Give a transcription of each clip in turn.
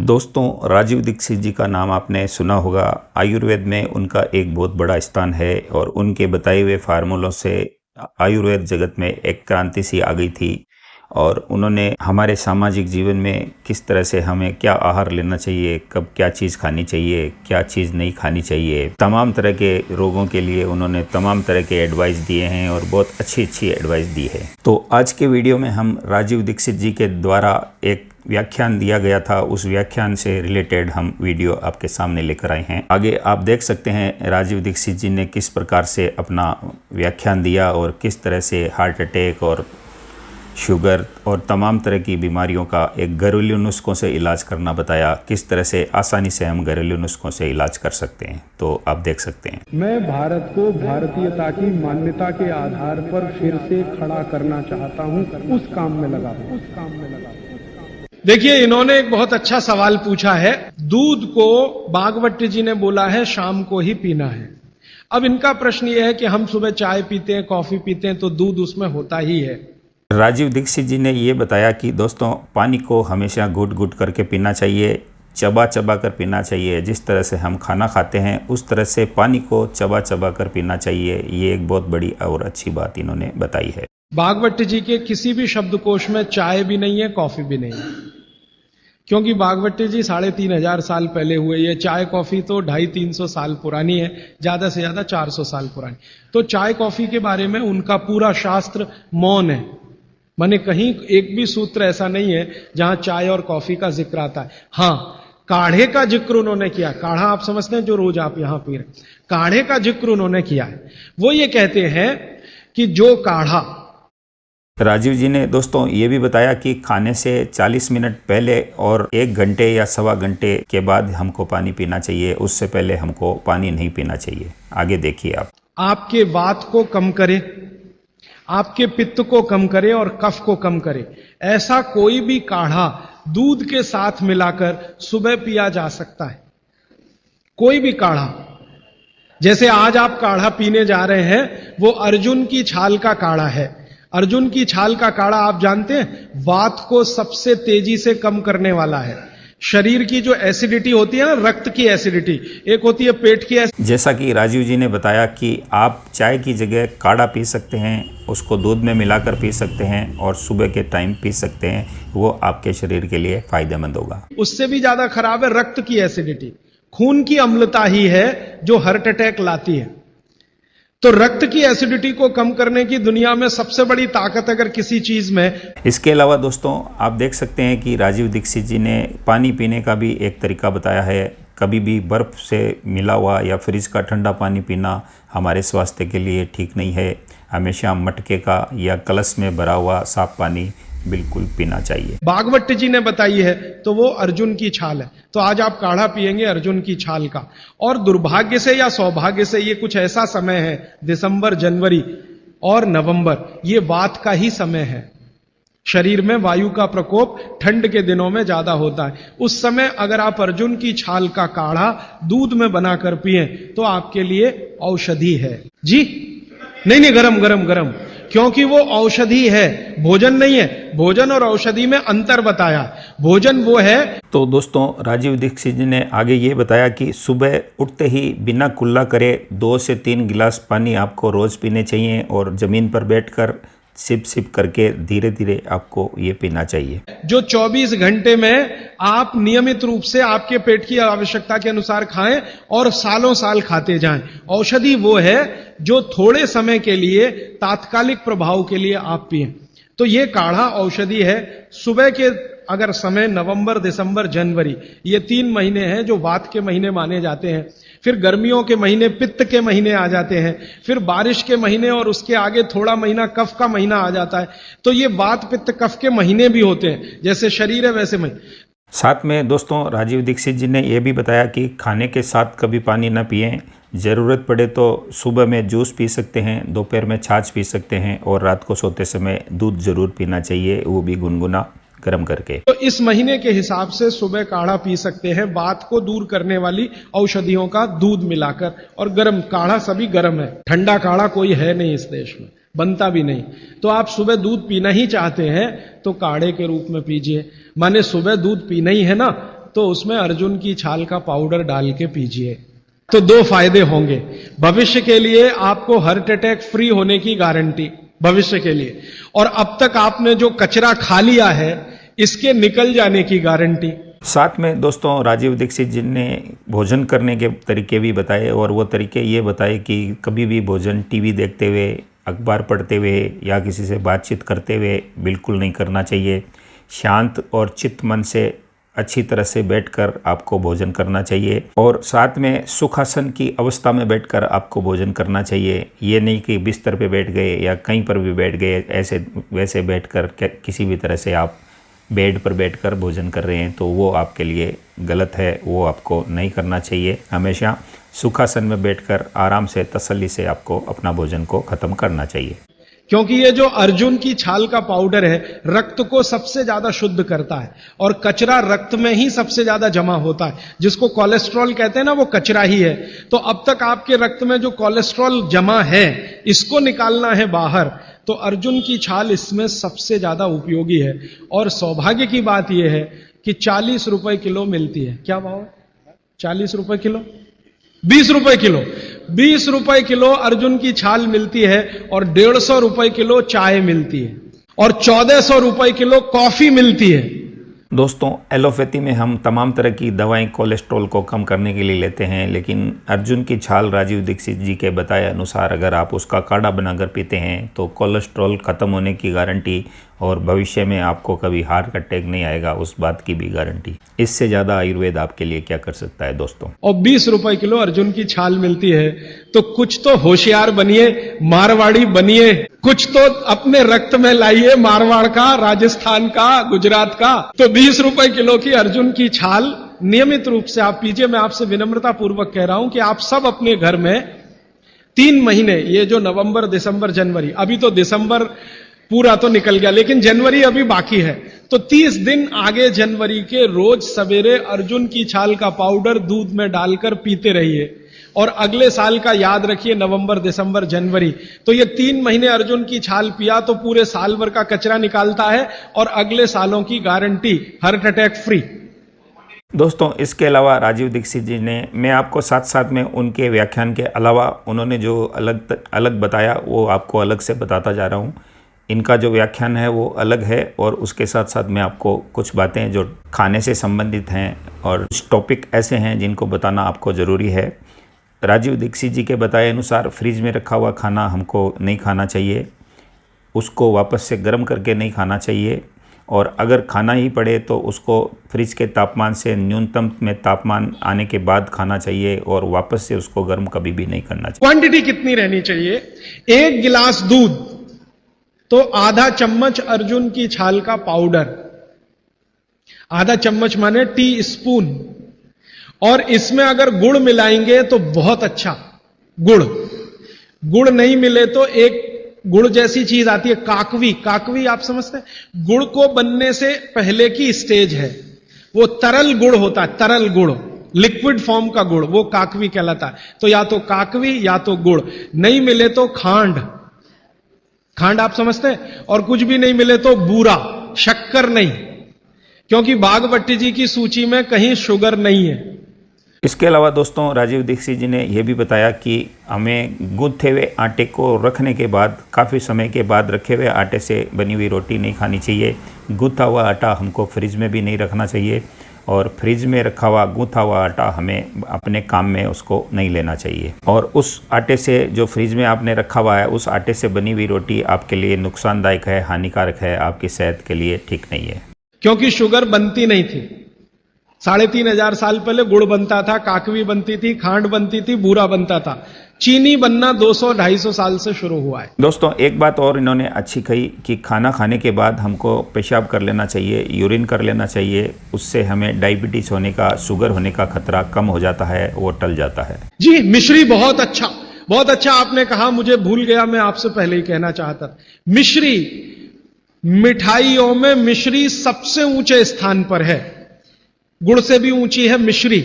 दोस्तों, राजीव दीक्षित जी का नाम आपने सुना होगा। आयुर्वेद में उनका एक बहुत बड़ा स्थान है और उनके बताए हुए फार्मूलों से आयुर्वेद जगत में एक क्रांति सी आ गई थी। और उन्होंने हमारे सामाजिक जीवन में किस तरह से हमें क्या आहार लेना चाहिए, कब क्या चीज़ खानी चाहिए, क्या चीज़ नहीं खानी चाहिए, तमाम तरह के रोगों के लिए उन्होंने तमाम तरह के एडवाइस दिए हैं और बहुत अच्छी एडवाइस दी है। तो आज के वीडियो में हम राजीव दीक्षित जी के द्वारा एक व्याख्यान दिया गया था, उस व्याख्यान से रिलेटेड हम वीडियो आपके सामने लेकर आए हैं। आगे आप देख सकते हैं राजीव दीक्षित जी ने किस प्रकार से अपना व्याख्यान दिया और किस तरह से हार्ट अटैक और शुगर और तमाम तरह की बीमारियों का एक घरेलू नुस्खों से इलाज करना बताया, किस तरह से आसानी से हम घरेलू नुस्खों से इलाज कर सकते हैं। तो आप देख सकते हैं। मैं भारत को भारतीयता की मान्यता के आधार पर फिर से खड़ा करना चाहता हूं, उस काम में लगा हूं। देखिए, इन्होंने एक बहुत अच्छा सवाल पूछा है। दूध को भागवत जी ने बोला है शाम को ही पीना है। अब इनका प्रश्न यह है कि हम सुबह चाय पीते हैं, कॉफी पीते हैं, तो दूध उसमें होता ही है। राजीव दीक्षित जी ने ये बताया कि दोस्तों, पानी को हमेशा घुट घुट करके पीना चाहिए, चबा चबा कर पीना चाहिए। जिस तरह से हम खाना खाते हैं उस तरह से पानी को चबा चबा कर पीना चाहिए। ये एक बहुत बड़ी और अच्छी बात इन्होंने बताई है। भागवत जी के किसी भी शब्दकोश में चाय भी नहीं है, कॉफी भी नहीं है, क्योंकि भागवत जी 3500 साल पहले हुए। ये चाय कॉफी तो 250-300 साल पुरानी है, ज्यादा से ज्यादा 400 साल पुरानी। तो चाय कॉफी के बारे में उनका पूरा शास्त्र मौन है, माने कहीं एक भी सूत्र ऐसा नहीं है जहां चाय और कॉफी का जिक्र आता है। हाँ, काढ़े का जिक्र उन्होंने किया। काढ़ा आप समझते हैं जो रोज आप यहां पी रहे, काढ़े का जिक्र उन्होंने किया है। वो ये कहते हैं कि जो काढ़ा, राजीव जी ने दोस्तों ये भी बताया कि खाने से 40 मिनट पहले और 1 घंटे या सवा घंटे के बाद हमको पानी पीना चाहिए, उससे पहले हमको पानी नहीं पीना चाहिए। आगे देखिए आप। आपके वात को कम करे, आपके पित्त को कम करे और कफ को कम करे। ऐसा कोई भी काढ़ा दूध के साथ मिलाकर सुबह पिया जा सकता है। कोई भी काढ़ा, जैसे आज आप काढ़ा पीने जा रहे हैं, वो अर्जुन की छाल का काढ़ा है। अर्जुन की छाल का काढ़ा आप जानते हैं, वात को सबसे तेजी से कम करने वाला है। शरीर की जो एसिडिटी होती है ना, रक्त की एसिडिटी, एक होती है पेट की एसिडिटी। जैसा कि राजीव जी ने बताया कि आप चाय की जगह काढ़ा पी सकते हैं, उसको दूध में मिलाकर पी सकते हैं और सुबह के टाइम पी सकते हैं। वो आपके शरीर के लिए फायदेमंद होगा। उससे भी ज्यादा खराब है रक्त की एसिडिटी। खून की अम्लता ही है जो हार्ट अटैक लाती है। तो रक्त की एसिडिटी को कम करने की दुनिया में सबसे बड़ी ताकत अगर किसी चीज में। इसके अलावा दोस्तों, आप देख सकते हैं कि राजीव दीक्षित जी ने पानी पीने का भी एक तरीका बताया है। कभी भी बर्फ से मिला हुआ या फ्रिज का ठंडा पानी पीना हमारे स्वास्थ्य के लिए ठीक नहीं है। हमेशा मटके का या कलश में भरा हुआ साफ पानी बिल्कुल पीना चाहिए। भागवत जी ने बताई है, तो वो अर्जुन की छाल है। तो आज आप काढ़ा पिएंगे अर्जुन की छाल का। और दुर्भाग्य से या सौभाग्य से ये कुछ ऐसा समय है, दिसंबर, जनवरी और नवंबर, ये वात का ही समय है। शरीर में वायु का प्रकोप ठंड के दिनों में ज्यादा होता है। उस समय अगर आप अर्जुन की छाल का काढ़ा दूध में बनाकर पिए तो आपके लिए औषधि है। जी नहीं, गरम गरम गरम, क्योंकि वो औषधि है, भोजन नहीं है। भोजन और औषधि में अंतर बताया। भोजन वो है। तो दोस्तों, राजीव दीक्षित जी ने आगे ये बताया कि सुबह उठते ही बिना कुल्ला करे 2 से 3 गिलास पानी आपको रोज पीने चाहिए और जमीन पर बैठकर सिप सिप करके धीरे धीरे आपको ये पीना चाहिए। जो 24 घंटे में आप नियमित रूप से आपके पेट की आवश्यकता के अनुसार खाएं और सालों साल खाते जाएं। औषधि वो है जो थोड़े समय के लिए, तात्कालिक प्रभाव के लिए आप पिएं। तो ये काढ़ा औषधि है। सुबह के अगर समय नवंबर, दिसंबर, जनवरी, ये 3 महीने हैं जो वात के महीने माने जाते हैं। फिर गर्मियों के महीने पित्त के महीने आ जाते हैं। फिर बारिश के महीने और उसके आगे थोड़ा महीना कफ का महीना आ जाता है। तो ये वात पित्त कफ के महीने भी होते हैं। जैसे शरीर है वैसे महीने। साथ में दोस्तों, राजीव दीक्षित जी ने यह भी बताया कि खाने के साथ कभी पानी न पिएं। ज़रूरत पड़े तो सुबह में जूस पी सकते हैं, दोपहर में छाछ पी सकते हैं और रात को सोते समय दूध जरूर पीना चाहिए, वो भी गुनगुना गर्म करके। तो इस महीने के हिसाब से सुबह काढ़ा पी सकते हैं, वात को दूर करने वाली औषधियों का दूध मिलाकर। और गर्म काढ़ा सभी गर्म है, ठंडा काढ़ा कोई है नहीं इस देश में, बनता भी नहीं। तो आप सुबह दूध पीना ही चाहते हैं तो काढ़े के रूप में पीजिए। माने सुबह दूध पीना ही है ना, तो उसमें अर्जुन की छाल का पाउडर डाल के पीजिए, तो 2 फायदे होंगे। भविष्य के लिए आपको हार्ट अटैक फ्री होने की गारंटी, भविष्य के लिए, और अब तक आपने जो कचरा खा लिया है इसके निकल जाने की गारंटी। साथ में दोस्तों राजीव दीक्षित जी ने भोजन करने के तरीके भी बताए, और वो तरीके ये बताए कि कभी भी भोजन टीवी देखते हुए, अखबार पढ़ते हुए या किसी से बातचीत करते हुए बिल्कुल नहीं करना चाहिए। शांत और चित्त मन से अच्छी तरह से बैठकर आपको भोजन करना चाहिए, और साथ में सुखासन की अवस्था में बैठकर आपको भोजन करना चाहिए। ये नहीं कि बिस्तर पे बैठ गए या कहीं पर भी बैठ गए, ऐसे वैसे बैठकर किसी भी तरह से आप बेड पर बैठकर भोजन कर रहे हैं तो वो आपके लिए गलत है, वो आपको नहीं करना चाहिए। हमेशा सुखासन में बैठकर आराम से तसल्ली से आपको अपना भोजन को ख़त्म करना चाहिए। क्योंकि ये जो अर्जुन की छाल का पाउडर है रक्त को सबसे ज्यादा शुद्ध करता है, और कचरा रक्त में ही सबसे ज्यादा जमा होता है। जिसको कोलेस्ट्रॉल कहते हैं ना, वो कचरा ही है। तो अब तक आपके रक्त में जो कोलेस्ट्रॉल जमा है इसको निकालना है बाहर, तो अर्जुन की छाल इसमें सबसे ज्यादा उपयोगी है। और सौभाग्य की बात यह है कि 40 रुपए किलो मिलती है। क्या भाव है? 40 रुपए किलो, 20 रुपए किलो, 20 रुपए किलो अर्जुन की छाल मिलती है, और 150 रुपए किलो चाय मिलती है, और 1400 रुपए किलो कॉफी मिलती है। दोस्तों एलोपैथी में हम तमाम तरह की दवाएं कोलेस्ट्रॉल को कम करने के लिए लेते हैं, लेकिन अर्जुन की छाल राजीव दीक्षित जी के बताए अनुसार अगर आप उसका काढ़ा बनाकर पीते हैं तो कोलेस्ट्रॉल ख़त्म होने की गारंटी, और भविष्य में आपको कभी हार्ट अटैक नहीं आएगा उस बात की भी गारंटी। इससे ज़्यादा आयुर्वेद आपके लिए क्या कर सकता है दोस्तों। और 20 रुपए किलो अर्जुन की छाल मिलती है, तो कुछ तो होशियार बनिए, मारवाड़ी बनिए, कुछ तो अपने रक्त में लाइए मारवाड़ का, राजस्थान का, गुजरात का। तो 20 रुपए किलो की अर्जुन की छाल नियमित रूप से आप पीजिए। मैं आपसे विनम्रता पूर्वक कह रहा हूं कि आप सब अपने घर में 3 महीने, ये जो नवंबर, दिसंबर, जनवरी, अभी तो दिसंबर पूरा तो निकल गया लेकिन जनवरी अभी बाकी है, तो 30 दिन आगे जनवरी के रोज सवेरे अर्जुन की छाल का पाउडर दूध में डालकर पीते रहिए। और अगले साल का याद रखिए, नवंबर, दिसंबर, जनवरी, तो ये 3 महीने अर्जुन की छाल पिया तो पूरे साल भर का कचरा निकालता है, और अगले सालों की गारंटी हार्ट अटैक फ्री। दोस्तों इसके अलावा राजीव दीक्षित जी ने, मैं आपको साथ साथ में उनके व्याख्यान के अलावा उन्होंने जो अलग बताया वो आपको अलग से बताता जा रहा हूँ। इनका जो व्याख्यान है वो अलग है, और उसके साथ साथ मैं आपको कुछ बातें जो खाने से संबंधित हैं और कुछ टॉपिक ऐसे हैं जिनको बताना आपको ज़रूरी है। राजीव दीक्षित जी के बताए अनुसार फ्रिज में रखा हुआ खाना हमको नहीं खाना चाहिए, उसको वापस से गर्म करके नहीं खाना चाहिए, और अगर खाना ही पड़े तो उसको फ्रिज के तापमान से न्यूनतम में तापमान आने के बाद खाना चाहिए, और वापस से उसको गर्म कभी भी नहीं करना चाहिए। क्वांटिटी कितनी रहनी चाहिए? 1 गिलास दूध तो आधा चम्मच अर्जुन की छाल का पाउडर, आधा चम्मच माने टी स्पून, और इसमें अगर गुड़ मिलाएंगे तो बहुत अच्छा। गुड़ नहीं मिले तो एक गुड़ जैसी चीज आती है काकवी, काकवी आप समझते हैं? गुड़ को बनने से पहले की स्टेज है, वो तरल गुड़ होता है, तरल गुड़, लिक्विड फॉर्म का गुड़, वो काकवी कहलाता है। तो या तो काकवी या तो गुड़, नहीं मिले तो खांड, खांड आप समझते हैं? और कुछ भी नहीं मिले तो बूरा, शक्कर नहीं, क्योंकि बागभट्टी जी की सूची में कहीं शुगर नहीं है। इसके अलावा दोस्तों राजीव दीक्षित जी ने यह भी बताया कि हमें गूंथे हुए आटे को रखने के बाद, काफ़ी समय के बाद रखे हुए आटे से बनी हुई रोटी नहीं खानी चाहिए। गूंथा हुआ आटा हमको फ्रिज में भी नहीं रखना चाहिए, और फ्रिज में रखा हुआ गूंथा हुआ आटा हमें अपने काम में उसको नहीं लेना चाहिए। और उस आटे से, जो फ्रिज में आपने रखा हुआ है, उस आटे से बनी हुई रोटी आपके लिए नुकसानदायक है, हानिकारक है, आपकी सेहत के लिए ठीक नहीं है। क्योंकि शुगर बनती नहीं थी। 3500 साल पहले गुड़ बनता था, काकवी बनती थी, खांड बनती थी, बूरा बनता था। चीनी बनना 200-250 साल से शुरू हुआ है। दोस्तों एक बात और इन्होंने अच्छी कही कि खाना खाने के बाद हमको पेशाब कर लेना चाहिए, यूरिन कर लेना चाहिए। उससे हमें डायबिटीज होने का, शुगर होने का खतरा कम हो जाता है, वो टल जाता है। जी, मिश्री बहुत अच्छा आपने कहा, मुझे भूल गया, मैं आपसे पहले ही कहना चाहता था। मिश्री, मिठाइयों में मिश्री सबसे ऊंचे स्थान पर है, गुड़ से भी ऊंची है मिश्री।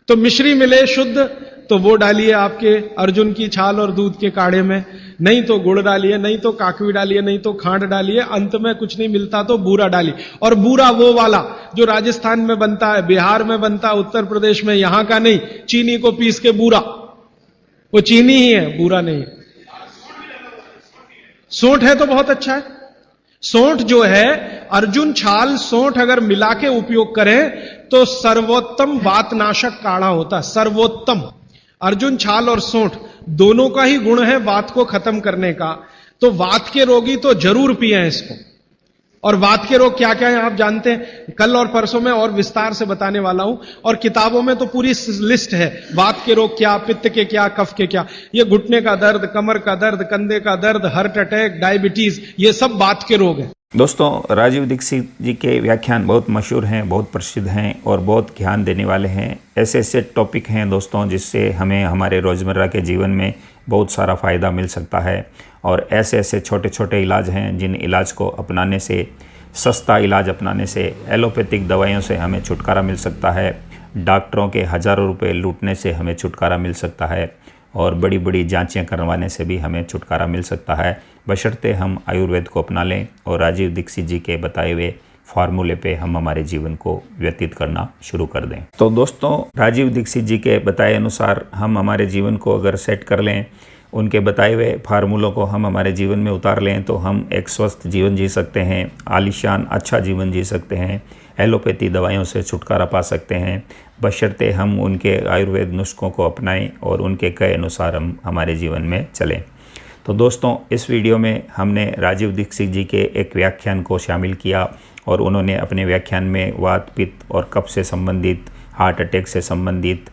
तो मिश्री मिले शुद्ध, तो वो डालिए आपके अर्जुन की छाल और दूध के काढ़े में, नहीं तो गुड़ डालिए, नहीं तो काकवी डालिए, नहीं तो खांड डालिए, अंत में कुछ नहीं मिलता तो बूरा डालिए। और बूरा वो वाला जो राजस्थान में बनता है, बिहार में बनता है, उत्तर प्रदेश में, यहां का नहीं, चीनी को पीस के बूरा, वो चीनी ही है, बूरा नहीं है। सोंठ है तो बहुत अच्छा है। सोंठ जो है, अर्जुन छाल सोंठ अगर मिला के उपयोग करें तो सर्वोत्तम वातनाशक काढ़ा होता है, सर्वोत्तम। अर्जुन छाल और सोंठ दोनों का ही गुण है वात को खत्म करने का, तो वात के रोगी तो जरूर पिए इसको। और वात के रोग क्या क्या है आप जानते हैं, कल और परसों में और विस्तार से बताने वाला हूं, और किताबों में तो पूरी लिस्ट है, वात के रोग क्या, पित्त के क्या, कफ के क्या। ये घुटने का दर्द, कमर का दर्द, कंधे का दर्द, हार्ट अटैक, डायबिटीज, ये सब वात के रोग हैं। दोस्तों, राजीव दीक्षित जी के व्याख्यान बहुत मशहूर हैं, बहुत प्रसिद्ध हैं और बहुत ध्यान देने वाले हैं। ऐसे ऐसे टॉपिक हैं दोस्तों जिससे हमें हमारे रोज़मर्रा के जीवन में बहुत सारा फ़ायदा मिल सकता है। और ऐसे ऐसे छोटे छोटे इलाज हैं जिन इलाज को अपनाने से, सस्ता इलाज अपनाने से, एलोपैथिक दवाइयों से हमें छुटकारा मिल सकता है, डॉक्टरों के हज़ारों रुपए लूटने से हमें छुटकारा मिल सकता है, और बड़ी बड़ी जांचें करवाने से भी हमें छुटकारा मिल सकता है, बशर्ते हम आयुर्वेद को अपना लें और राजीव दीक्षित जी के बताए हुए फार्मूले पे हम हमारे जीवन को व्यतीत करना शुरू कर दें। तो दोस्तों, राजीव दीक्षित जी के बताए अनुसार हम हमारे जीवन को अगर सेट कर लें, उनके बताए हुए फार्मूलों को हम हमारे जीवन में उतार लें, तो हम एक स्वस्थ जीवन जी सकते हैं, आलीशान अच्छा जीवन जी सकते हैं, एलोपैथी दवाइयों से छुटकारा पा सकते हैं, बशर्ते हम उनके आयुर्वेद नुस्खों को अपनाएं और उनके कहे अनुसार हम हमारे जीवन में चलें। तो दोस्तों, इस वीडियो में हमने राजीव दीक्षित जी के एक व्याख्यान को शामिल किया और उन्होंने अपने व्याख्यान में वात, पित्त और कफ से संबंधित, हार्ट अटैक से संबंधित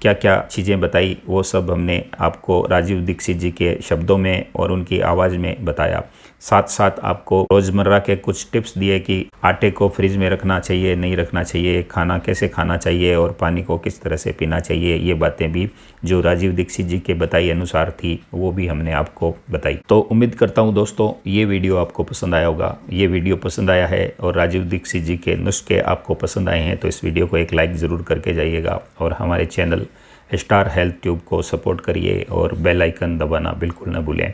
क्या क्या चीज़ें बताई, वो सब हमने आपको राजीव दीक्षित जी के शब्दों में और उनकी आवाज़ में बताया। साथ साथ आपको रोज़मर्रा के कुछ टिप्स दिए कि आटे को फ्रिज में रखना चाहिए, नहीं रखना चाहिए, खाना कैसे खाना चाहिए और पानी को किस तरह से पीना चाहिए। ये बातें भी जो राजीव दीक्षित जी के बताई अनुसार थी, वो भी हमने आपको बताई। तो उम्मीद करता हूँ दोस्तों, ये वीडियो आपको पसंद आया होगा। ये वीडियो पसंद आया है और राजीव दीक्षित जी के नुस्खे आपको पसंद आए हैं तो इस वीडियो को एक लाइक ज़रूर करके जाइएगा और हमारे चैनल स्टार हेल्थ ट्यूब को सपोर्ट करिए और बेल आइकन दबाना बिल्कुल न भूलें,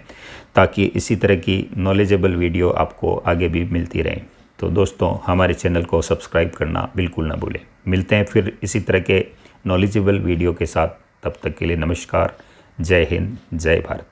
ताकि इसी तरह की नॉलेजेबल वीडियो आपको आगे भी मिलती रहे। तो दोस्तों, हमारे चैनल को सब्सक्राइब करना बिल्कुल न भूलें। मिलते हैं फिर इसी तरह के नॉलेजेबल वीडियो के साथ। तब तक के लिए नमस्कार, जय हिंद, जय भारत।